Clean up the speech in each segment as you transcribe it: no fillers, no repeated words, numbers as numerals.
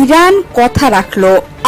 Iran কথা রাখল।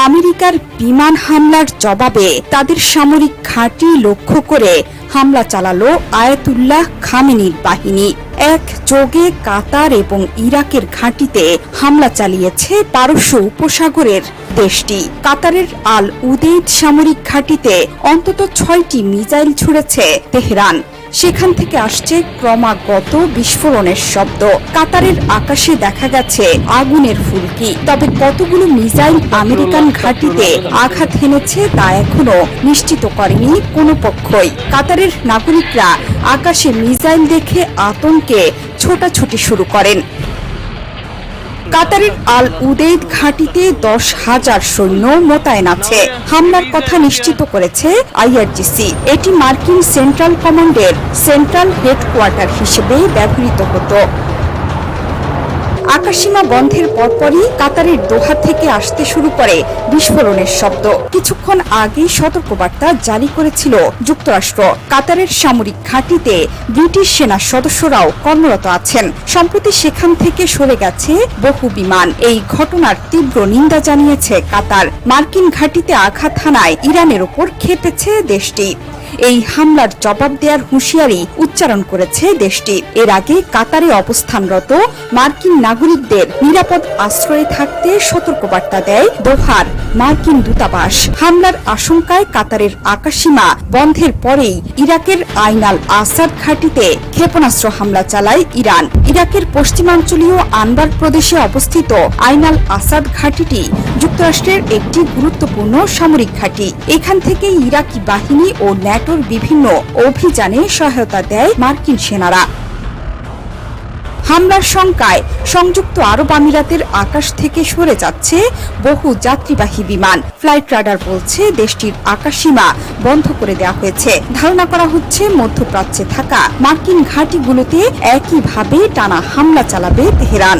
আমেরিকার বিমান হামলার জবাবে তাদের সামরিক ঘাঁটি লক্ষ্য করে হামলা চালালো আয়াতুল্লাহ খামেনির বাহিনী। একযোগে কাতার এবং ইরাকের ঘাঁটিতে হামলা চালিয়েছে পারস্য উপসাগরের দেশটি। কাতারের আল উদেইদ সামরিক ঘাঁটিতে অন্তত 6টি মিসাইল ছুড়েছে তেহরান। সেখান থেকে আসছে ক্রমাগত বিস্ফোরণের শব্দ। কাতারের আকাশে দেখা গেছে আগুনের ফুলকি। তবে কতগুলো মিসাইল আমেরিকান ঘাঁটিতে আঘাত হেনেছে তা এখনো নিশ্চিত করেনি কোনো পক্ষই। কাতারের নাগরিকরা আকাশে মিসাইল দেখে আতঙ্কে ছোটাছুটি শুরু করেন। কাতারের আল উদেইদ ঘাঁটিতে 10,000 সৈন্য মোতায়েন আছে। হামলার কথা নিশ্চিত করেছে আইআরজিসি। এটি মার্কিন সেন্ট্রাল কমান্ডের সেন্ট্রাল হেডকোয়ার্টার হিসেবে ব্যবহৃত হতো। আকাশসীমা বন্ধের পরপরই কাতারের দোহা থেকে আসতে শুরু করে বিস্ফোরণের শব্দ। কিছুক্ষণ আগেই সতর্কবার্তা জারি করেছিল যুক্তরাষ্ট্র। কাতারের সামরিক ঘাঁটিতে ব্রিটিশ সেনা সদস্যরাও কর্মরত আছেন। সম্প্রতি সেখান থেকে সরে গেছে বহু বিমান। এই ঘটনার তীব্র নিন্দা জানিয়েছে কাতার। মার্কিন ঘাঁটিতে আঘাত হানায় ইরানের ওপর ক্ষেপেছে দেশটি। এই হামলার জবাব দেওয়ার হুঁশিয়ারি উচ্চারণ করেছে দেশটি। এর আগে কাতারে অবস্থানরত মার্কিন নাগরিকদের নিরাপদ আশ্রয়ে থাকতে সতর্কবার্তা দেয় দোহার মার্কিন দূতাবাস। হামলার আশঙ্কায় কাতারের আকাশসীমা বন্ধের পরেই ইরাকের আইন আল আসাদ ঘাঁটিতে ক্ষেপণাস্ত্র হামলা চালায় ইরান। ইরাকের পশ্চিমাঞ্চলীয় আনবার প্রদেশে অবস্থিত আইন আল আসাদ ঘাঁটিটি যুক্তরাষ্ট্রের একটি গুরুত্বপূর্ণ সামরিক ঘাঁটি। এখান থেকে ইরাকি বাহিনী ও ন্যাটোর বিভিন্ন অভিযানে সহায়তা দেয় মার্কিন সেনারা। হামলার শঙ্কায় সংযুক্ত আরব আমিরাতের আকাশ থেকে সরে যাচ্ছে বহু যাত্রীবাহী বিমান। ফ্লাইট রাডার বলছে দেশটির আকাশসীমা বন্ধ করে দেওয়া হয়েছে। ধারণা করা হচ্ছে মধ্যপ্রাচ্যে থাকা মার্কিন ঘাঁটিগুলোতে একইভাবে টানা হামলা চালাবে তেহরান।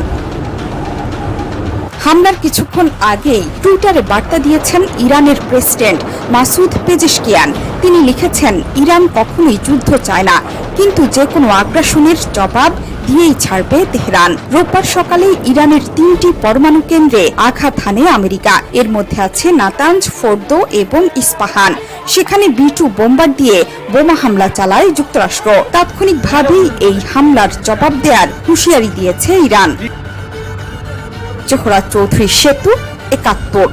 হামলার কিছুক্ষণ আগেই টুইটারে বার্তা দিয়েছেন ইরানের প্রেসিডেন্ট মাসুদ পেজেশকিয়ান। তিনি লিখেছেন, ইরান কখনোই যুদ্ধ চায় না, কিন্তু যে কোনো আগ্রাসনের জবাব দিয়েই ছাড়বে তেহরান। রোববার সকালে ইরানের 3টি পরমাণু কেন্দ্রে আঘাত হানে আমেরিকা। এর মধ্যে আছে নাতাঞ্জ, ফোর্দো এবং ইস্পাহান। সেখানে B-2 বোম্বার দিয়ে বোমা হামলা চালায় যুক্তরাষ্ট্র। তাৎক্ষণিকভাবেই এই হামলার জবাব দেওয়ার হুঁশিয়ারি দিয়েছে ইরান। জোহরা চৌধুরী, সেতু, 71।